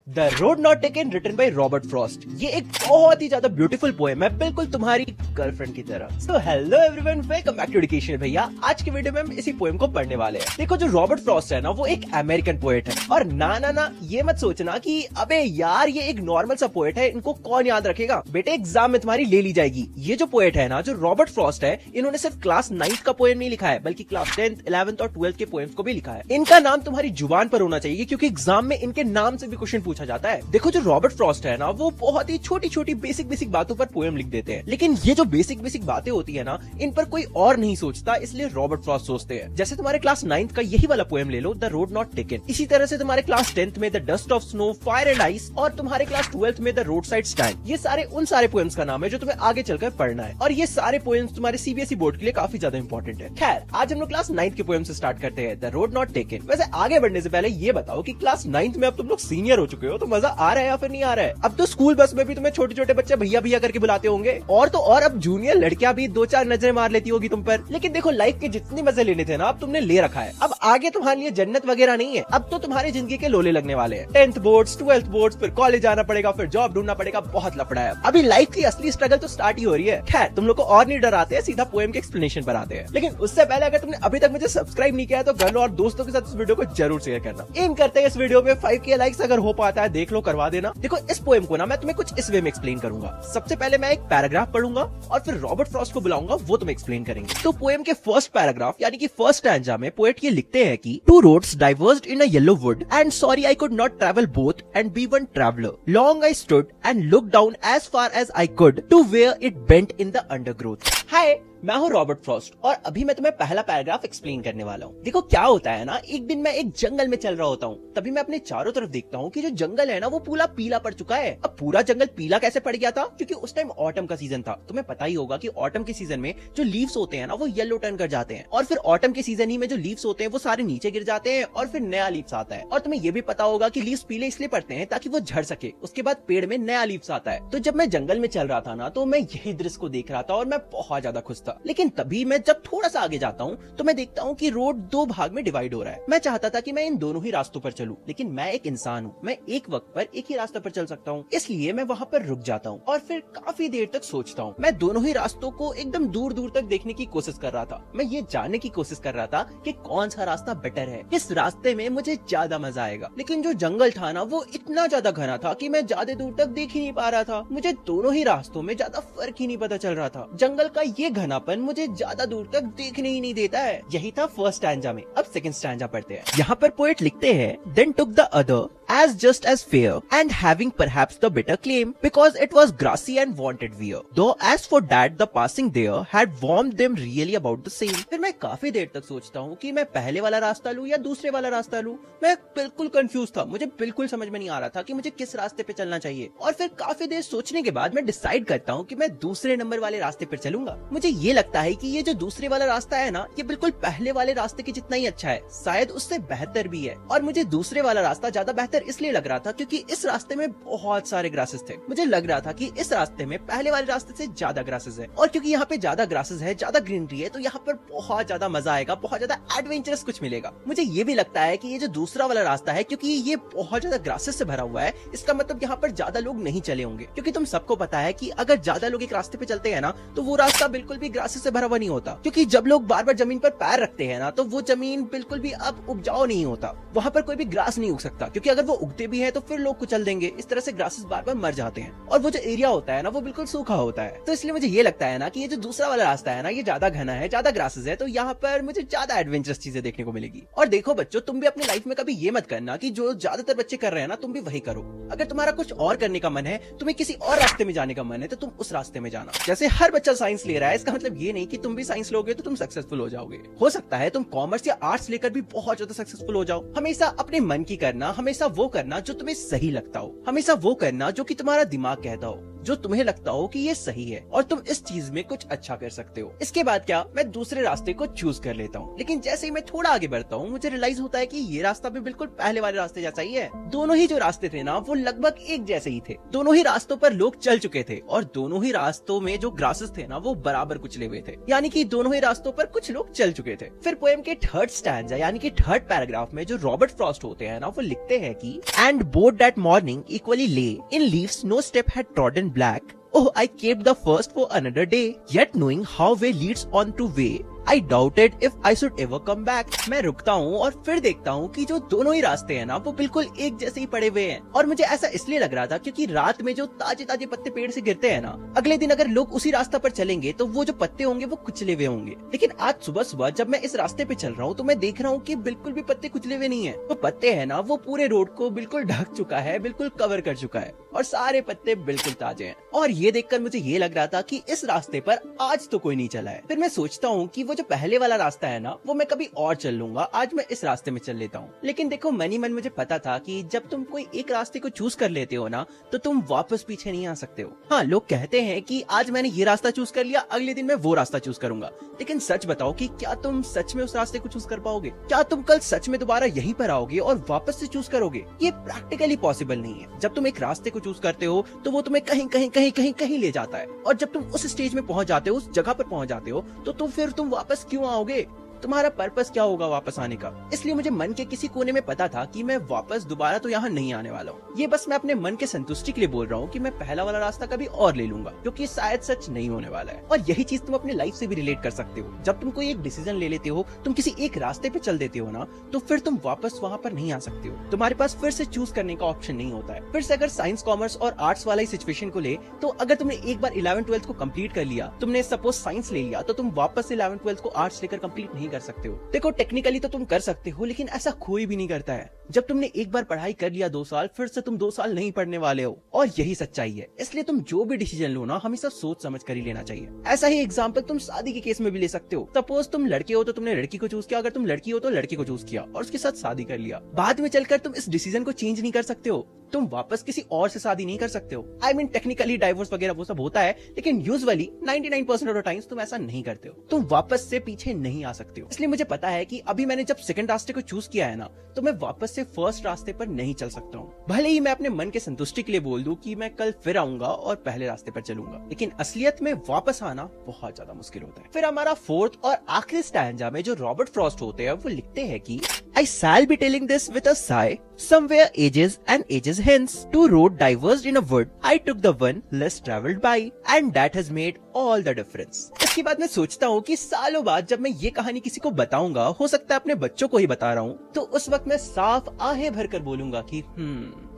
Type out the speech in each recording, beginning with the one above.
The road not taken written by Robert Frost. ये एक बहुत ही ज्यादा ब्यूटीफुल पोएम है, बिल्कुल तुम्हारी गर्लफ्रेंड की तरह। So hello everyone, welcome back to education भैया। आज की वीडियो में हम इसी पोएम को पढ़ने वाले हैं। देखो, जो रॉबर्ट फ्रॉस्ट है ना, वो एक अमेरिकन पोएट है। और ना ये मत सोचना कि अबे यार ये एक नॉर्मल सा पोएट है, इनको कौन याद रखेगा। बेटे एग्जाम में तुम्हारी ले ली जाएगी। ये जो पोएट है ना, जो रॉबर्ट फ्रॉस्ट है, इन्होंने सिर्फ क्लास 9th का पोएम नहीं लिखा है, बल्कि क्लास 10th, 11th और 12th के पोएम्स को भी लिखा है। इनका नाम तुम्हारी जुबान पर होना चाहिए, क्योंकि एग्जाम में इनके नाम से भी क्वेश्चन पूछा जाता है। देखो, जो रॉबर्ट फ्रॉस्ट है ना, वो बहुत ही छोटी छोटी बेसिक बातों पर पोएम लिख देते हैं। लेकिन ये जो बेसिक बातें होती है ना, इन पर कोई और नहीं सोचता, इसलिए रॉबर्ट फ्रॉस्ट सोचते हैं। जैसे तुम्हारे क्लास 9th का यही वाला पोएम ले लो, द रोड नॉट टेकन। इसी तरह से तुम्हारे क्लास 10th में the dust of snow, fire and ice, और तुम्हारे क्लास 12th में द रोड साइड स्टैंड। ये सारे उन सारे पोएम्स का नाम है जो तुम्हें आगे चलकर पढ़ना है। और ये सारे पोएम्स तुम्हारे सीबीएसई बोर्ड के लिए काफी ज्यादा इंपॉर्टेंट है। खैर, आज हम लोग क्लास 9th के पोएम से स्टार्ट करते हैं, द रोड नॉट टेकन। वैसे आगे बढ़ने से पहले ये बताओ कि क्लास 9th में अब तुम लोग सीनियर हो चुके हो, तो मजा आ रहा है या फिर नहीं आ रहा है? अब तो स्कूल बस में भी तुम्हें छोटे छोटे बच्चे भैया भैया करके बुलाते होंगे, और तो और अब जूनियर लड़कियां भी 2-4 नजरें मार लेती होगी तुम पर। लेकिन देखो, लाइफ के जितने मजे लेने थे ना, अब तुमने ले रखा है। अब आगे तुम्हारे लिए जन्नत वगैरह नहीं है, अब तो तुम्हारी जिंदगी के लोले लगने वाले हैं। 10th बोर्ड्स, 12th बोर्ड्स, फिर कॉलेज जाना पड़ेगा, फिर जॉब ढूंढना पड़ेगा, बहुत लफड़ा है। अभी लाइफ की असली स्ट्रगल तो स्टार्ट ही हो रही है। खैर, तुम लोग को और नहीं डराते हैं, सीधा पोएम के एक्सप्लेनेशन पर आते हैं। लेकिन उससे पहले अगर तुमने अभी तक मुझे सब्सक्राइब नहीं किया है, तो घर लो और दोस्तों के साथ इस वीडियो को जरूर शेयर करना। एम करते हैं इस वीडियो में 5K लाइक्स, अगर हो पाता है देख लो, करवा देना। देखो, इस पोएम को ना मैं तुम्हें कुछ इस वे में एक्सप्लेन करूंगा। सबसे पहले मैं एक पैराग्राफ पढ़ूंगा और फिर रॉबर्ट फ्रॉस्ट को बुलाऊंगा, वो तुम्हें एक्सप्लेन करेंगे। तो पोएम के फर्स्ट पैराग्राफ यानी कि फर्स्ट स्टैंजा में पोएट ये लिखते हैं कि two roads diverged in a yellow wood and sorry I could not travel both and be one traveller. Long I stood and look down as far as I could to where it bent in the undergrowth. Hi, मैं हूँ Robert Frost और अभी मैं तुम्हें पहला paragraph explain करने वाला हूँ। देखो, क्या होता है ना, एक दिन मैं एक जंगल में चल रहा होता हूँ, तभी मैं अपने चारों तरफ देखता हूँ कि जो जंगल है ना, वो पूरा पीला पड़ चुका है। अब पूरा जंगल पीला कैसे पड़ गया था? क्योंकि उस टाइम ऑटम का सीजन था। तुम्हें पता ही होगा कि ऑटम के सीजन में जो लीव्स होते हैं ना, वो येलो टर्न कर जाते हैं, और फिर ऑटम के सीजन ही में जो लीव्स होते हैं वो सारे नीचे गिर जाते हैं और फिर नया लीव्स आता है। और तुम्हें ये भी पता होगा कि लीव्स पीले इसलिए पड़ते हैं ताकि वो झड़ सके, उसके बाद पेड़ में नया लीव्स आता है। तो जब मैं जंगल में चल रहा था ना, तो मैं यही दृश्य को देख रहा था और मैं बहुत ज्यादा खुश था। लेकिन तभी मैं जब थोड़ा सा आगे जाता हूँ तो मैं देखता हूँ कि रोड 2 भाग में डिवाइड हो रहा है। मैं चाहता था कि मैं इन दोनों ही रास्तों पर चलूं, लेकिन मैं एक इंसान हूँ, मैं एक वक्त पर एक ही रास्ते पर चल सकता हूँ। इसलिए मैं वहाँ पर रुक जाता हूँ और फिर काफी देर तक सोचता हूँ। मैं दोनों ही रास्तों को एकदम दूर दूर तक देखने की कोशिश कर रहा था। मैं ये जानने की कोशिश कर रहा था कि कौन सा रास्ता बेटर है, किस रास्ते में मुझे ज्यादा मजा आएगा। लेकिन जो जंगल था ना, वो इतना ज्यादा घना था कि मैं ज्यादा दूर तक देख ही नहीं पा रहा था। मुझे दोनों ही रास्तों में ज्यादा फर्क ही नहीं पता चल रहा था। जंगल का ये घनापन मुझे ज्यादा दूर तक देखने ही नहीं देता है। यही था फर्स्ट स्टैंजा में। अब सेकंड स्टैंजा पढ़ते हैं। यहाँ पर पोएट लिखते हैं, then took the other as just as fair and having perhaps the better claim because it was grassy and wanted wear, though as for that the passing there had warmed them really about the same। फिर मैं काफी देर तक सोचता हूँ कि मैं पहले वाला रास्ता लूँ या दूसरे वाला रास्ता लूँ। मैं बिल्कुल कंफ्यूज था, मुझे बिल्कुल समझ में नहीं आ रहा था कि मुझे किस रास्ते पे चलना चाहिए। और फिर काफी देर सोचने के बाद मैं डिसाइड करता हूँ कि मैं दूसरे नंबर वाले रास्ते पर चलूंगा। मुझे ये लगता है कि ये जो दूसरे वाला रास्ता है ना, ये बिल्कुल पहले वाले रास्ते के जितना ही अच्छा है, शायद उससे बेहतर भी है। और मुझे दूसरे वाला रास्ता ज्यादा बेहतर इसलिए लग रहा था क्योंकि इस रास्ते में बहुत सारे ग्रासेस थे। मुझे लग रहा था कि इस रास्ते में पहले वाले रास्ते से ज्यादा ग्रासेस है, और क्योंकि यहाँ पे ज्यादा ग्रासेस है, ज्यादा ग्रीनरी है, तो यहाँ पर बहुत ज्यादा मजा आएगा, बहुत ज्यादा एडवेंचरस कुछ मिलेगा। मुझे ये भी लगता है कि ये जो दूसरा वाला रास्ता है, क्योंकि ये बहुत ज्यादा ग्रासेस से भरा हुआ है, इसका मतलब यहाँ पर ज्यादा लोग नहीं चले होंगे। क्योंकि तुम सबको पता है कि अगर ज्यादा लोग एक रास्ते पे चलते हैं ना, तो वो रास्ता बिल्कुल भी ग्रासेस से भरा हुआ नहीं होता। क्योंकि जब लोग बार बार जमीन पर पैर रखते हैं ना, तो वो जमीन बिल्कुल भी अब उपजाऊ नहीं होता, वहाँ पर कोई भी ग्रास नहीं उग सकता। क्योंकि अगर वो उगते भी है तो फिर लोग कुचल देंगे। इस तरह से ग्रासेस बार बार मर जाते हैं, और वो जो एरिया होता है ना, वो बिल्कुल सूखा होता है। तो इसलिए मुझे ये लगता है ना कि ये जो दूसरा वाला रास्ता है ना, ये ज्यादा घना है, ज्यादा ग्रासेस है, तो यहाँ पर मुझे ज्यादा एडवेंचरस चीजें देखने को मिलेगी। और देखो बच्चों, तुम भी अपनी लाइफ में कभी ये मत करना कि जो ज्यादातर बच्चे कर रहे हैं ना, तुम भी वही करो। अगर तुम्हारा कुछ और करने का मन है, तुम्हें किसी और रास्ते में जाने का मन है, तो तुम उस रास्ते में जाना। जैसे हर बच्चा साइंस ले रहा है, इसका मतलब ये नहीं कि तुम भी साइंस लोगे तो तुम सक्सेसफुल हो जाओगे। हो सकता है तुम कॉमर्स या आर्ट्स लेकर भी बहुत ज्यादा सक्सेसफुल हो जाओ। हमेशा अपने मन की करना, हमेशा वो करना जो तुम्हें सही लगता हो, हमेशा वो करना जो कि तुम्हारा दिमाग कहता हो। जो तुम्हें लगता हो कि ये सही है और तुम इस चीज में कुछ अच्छा कर सकते हो। इसके बाद क्या, मैं दूसरे रास्ते को चूज कर लेता हूँ, लेकिन जैसे ही मैं थोड़ा आगे बढ़ता हूँ मुझे रियलाइज होता है कि ये रास्ता भी बिल्कुल पहले वाले रास्ते जैसा ही है। दोनों ही जो रास्ते थे ना वो लगभग एक जैसे ही थे। दोनों ही रास्तों पर लोग चल चुके थे और दोनों ही रास्तों में जो ग्रासेस थे ना वो बराबर कुचले हुए थे, यानी कि दोनों ही रास्तों पर कुछ लोग चल चुके थे। फिर पोएम के थर्ड स्टैंजा यानी कि थर्ड पैराग्राफ में जो रॉबर्ट फ्रॉस्ट होते हैं ना वो लिखते हैं कि and both that morning equally lay in leaves no step had trodden black Oh, I kept the first for another day, yet knowing how way leads on to way, I doubted if I should ever come back. मैं रुकता हूँ और फिर देखता हूँ कि जो दोनों ही रास्ते हैं ना वो बिल्कुल एक जैसे ही पड़े हुए हैं। और मुझे ऐसा इसलिए लग रहा था क्योंकि रात में जो ताजे ताजे पत्ते पेड़ से गिरते हैं ना, अगले दिन अगर लोग उसी रास्ता पर चलेंगे तो वो जो पत्ते होंगे वो कुचले हुए होंगे। लेकिन आज सुबह सुबह जब मैं इस रास्ते पे चल रहा हूँ तो मैं देख रहा हूँ कि बिल्कुल भी पत्ते कुचले हुए नहीं है। तो पत्ते है ना वो पूरे रोड को बिल्कुल ढक चुका है, बिल्कुल कवर कर चुका है और सारे पत्ते बिल्कुल ताजे हैं। और ये देखकर मुझे ये लग रहा था कि इस रास्ते पर आज तो कोई नहीं चला है। फिर मैं सोचता हूँ कि वो जो पहले वाला रास्ता है ना वो मैं कभी और चल लूंगा, आज मैं इस रास्ते में चल लेता हूँ। लेकिन देखो मन ही मन मुझे पता था कि जब तुम कोई एक रास्ते को चूज कर लेते हो ना तो तुम वापस पीछे नहीं आ सकते हो। हाँ, लोग कहते हैं कि आज मैंने ये रास्ता चूज कर लिया, अगले दिन मैं वो रास्ता चूज करूंगा, लेकिन सच बताओ कि क्या तुम सच में उस रास्ते को चूज कर पाओगे? क्या तुम कल सच में दोबारा यहीं पर आओगे और वापस से चूज करोगे? ये प्रैक्टिकली पॉसिबल नहीं है। जब तुम एक रास्ते को चूज करते हो तो वो तुम्हें कहीं कहीं कहीं कहीं कहीं ले जाता है और जब तुम उस स्टेज में पहुंच जाते हो, उस जगह पर पहुंच जाते हो तो फिर तुम वापस क्यों आओगे? तुम्हारा पर्पस क्या होगा वापस आने का? इसलिए मुझे मन के किसी कोने में पता था कि मैं वापस दोबारा तो यहाँ नहीं आने वाला हूँ। ये बस मैं अपने मन के संतुष्टि के लिए बोल रहा हूँ कि मैं पहला वाला रास्ता कभी और ले लूंगा, क्योंकि शायद सच नहीं होने वाला है। और यही चीज तुम अपने लाइफ से भी रिलेट कर सकते हो। जब तुम कोई एक डिसीजन ले लेते हो, तुम किसी एक रास्ते पे चल देते हो ना, तो फिर तुम वापस वहाँ पर नहीं आ सकते हो। तुम्हारे पास फिर से चूज करने का ऑप्शन नहीं होता है। फिर से अगर साइंस, कॉमर्स और आर्ट्स वाला ही सिचुएशन को ले, तो अगर तुमने एक बार 11th-12th को कंप्लीट कर लिया, तुमने सपोज साइंस ले लिया, तो तुम वापस 11th-12th को आर्ट्स लेकर कंप्लीट नहीं कर सकते हो। देखो टेक्निकली तो तुम कर सकते हो, लेकिन ऐसा कोई भी नहीं करता है। जब तुमने एक बार पढ़ाई कर लिया 2 साल, फिर से तुम 2 साल नहीं पढ़ने वाले हो, और यही सच्चाई है। इसलिए तुम जो भी डिसीजन लो ना, हमेशा सोच समझ कर ही लेना चाहिए। ऐसा ही एग्जांपल तुम शादी के केस में भी ले सकते हो। सपोज तुम लड़के हो तो तुमने लड़की को चूज किया, अगर तुम लड़की हो तो लड़के को चूज किया और उसके साथ शादी कर लिया। बाद में चलकर तुम इस डिसीजन को चेंज नहीं कर सकते हो। तुम वापस किसी और से शादी नहीं कर सकते हो। I mean, टेक्निकली डाइवोर्स वगैरह वो सब होता है, लेकिन यूजुअली 99% ऑफ द टाइम्स तुम ऐसा नहीं करते हो। तुम वापस से पीछे नहीं आ सकते हो। इसलिए मुझे पता है कि अभी मैंने जब सेकंड रास्ते को चूज किया है ना, तो मैं वापस से फर्स्ट रास्ते पर नहीं चल सकता हूँ। भले ही मैं अपने मन के संतुष्टि के लिए बोल दूं कि मैं कल फिर आऊंगा और पहले रास्ते पर चलूंगा, लेकिन असलियत में वापस आना बहुत ज्यादा मुश्किल होता है। फिर हमारा फोर्थ और आखिरी स्टैंजा में जो रॉबर्ट फ्रॉस्ट होते हैं वो लिखते हैं कि I shall be telling this with a sigh. Somewhere ages and ages hence, 2 roads diverged in a wood. I took the one less travelled by, and that has made all the difference. इसके बाद मैं सोचता हूँ कि सालों बाद जब मैं ये कहानी किसी को बताऊंगा, हो सकता है अपने बच्चों को ही बता रहा हूँ, तो उस वक्त मैं साफ आहें भरकर बोलूंगा कि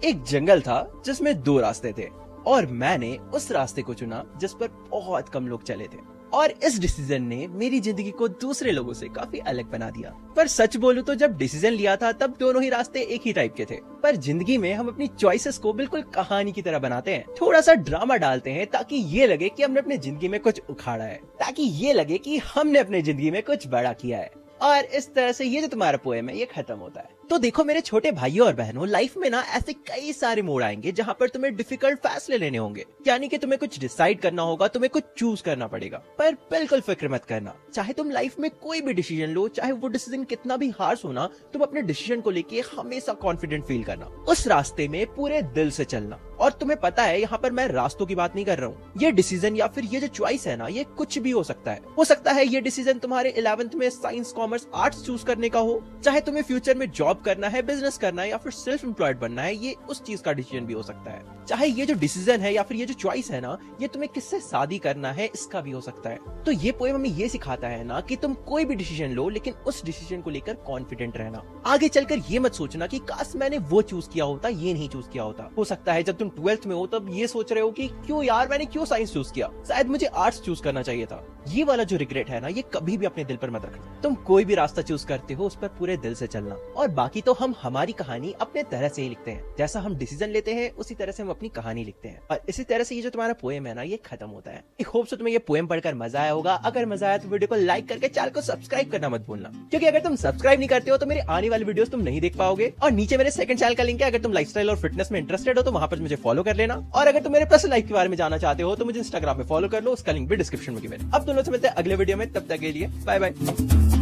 एक जंगल था जिसमें 2 रास्ते थे और मैंने उस रास्ते को चुना जिस पर बहुत कम लोग चले थे, और इस डिसीजन ने मेरी जिंदगी को दूसरे लोगों से काफी अलग बना दिया। पर सच बोलूं तो जब डिसीजन लिया था तब दोनों ही रास्ते एक ही टाइप के थे, पर जिंदगी में हम अपनी चॉइसेस को बिल्कुल कहानी की तरह बनाते हैं। थोड़ा सा ड्रामा डालते हैं ताकि ये लगे कि हमने अपनी जिंदगी में कुछ उखाड़ा है, ताकि ये लगे कि हमने अपनी जिंदगी में कुछ बड़ा किया है। और इस तरह से ये जो तुम्हारा पोएम है ये खत्म होता है। तो देखो मेरे छोटे भाइयों और बहनों, लाइफ में ना ऐसे कई सारे मोड़ आएंगे जहाँ पर तुम्हें डिफिकल्ट फैसले लेने होंगे, यानी कि तुम्हें कुछ डिसाइड करना होगा, तुम्हें कुछ चूज करना पड़ेगा। पर बिल्कुल फिक्र मत करना, चाहे तुम लाइफ में कोई भी डिसीजन लो, चाहे वो डिसीजन कितना भी हार्श हो ना, तुम अपने डिसीजन को लेके हमेशा कॉन्फिडेंट फील करना, उस रास्ते में पूरे दिल से चलना। और तुम्हें पता है यहाँ पर मैं रास्तों की बात नहीं कर रहा हूँ। ये डिसीजन या फिर ये जो चॉइस है ना, ये कुछ भी हो सकता है। हो सकता है ये डिसीजन तुम्हारे 11th में साइंस, कॉमर्स, आर्ट्स चूज करने का हो, चाहे तुम्हें फ्यूचर में जॉब करना है, बिजनेस करना है या फिर सेल्फ एम्प्लॉयड बनना है, ये उस चीज का डिसीजन भी हो सकता है। चाहे ये जो डिसीजन है या फिर ये जो चॉइस है ना, ये तुम्हें किससे शादी करना है, इसका भी हो सकता है। तो ये पोएम हमें ये सिखाता है ना कि तुम कोई भी डिसीजन लो, लेकिन उस डिसीजन को लेकर कॉन्फिडेंट रहना। आगे चलकर ये मत सोचना कि काश मैंने वो चूज किया होता, ये नहीं चूज किया होता। हो सकता है जब तुम 12th में हो तब ये सोच रहे हो कि क्यों यार मैंने क्यों साइंस चूज किया, शायद मुझे आर्ट्स चूज करना चाहिए था। ये वाला जो रिग्रेट है ना, ये कभी भी अपने दिल पर मत रखना। तुम कोई भी रास्ता चूज करते हो उस पर पूरे दिल से चलना। और बाकी तो हम हमारी कहानी अपने तरह से ही लिखते हैं, जैसा हम डिसीजन लेते हैं उसी तरह से हम अपनी कहानी लिखते हैं। और इसी तरह से ये जो तुम्हारा पोएम है ना, ये खत्म होता है। आई होप सो तुम्हें ये पोएम पढ़कर मजा आया होगा। अगर मजा आया तो वीडियो को लाइक करके चैनल को सब्सक्राइब करना मत भूलना, क्योंकि अगर तुम सब्सक्राइब नहीं करते हो तो मेरे आने वाली वीडियोस तुम नहीं देख पाओगे। और नीचे मेरे सेकंड चैनल का लिंक है, अगर तुम लाइफस्टाइल और फिटनेस में इंटरेस्टेड हो तो वहां पर मुझे फॉलो कर लेना। और अगर तुम मेरे पर्सनल लाइफ के बारे में जानना चाहते हो तो मुझे इंस्टाग्राम में फॉलो कर लो, उसका लिंक भी डिस्क्रिप्शन में गिवन है। अब दोनों से मिलते हैं अगले वीडियो में, तब तक के लिए बाय बाय।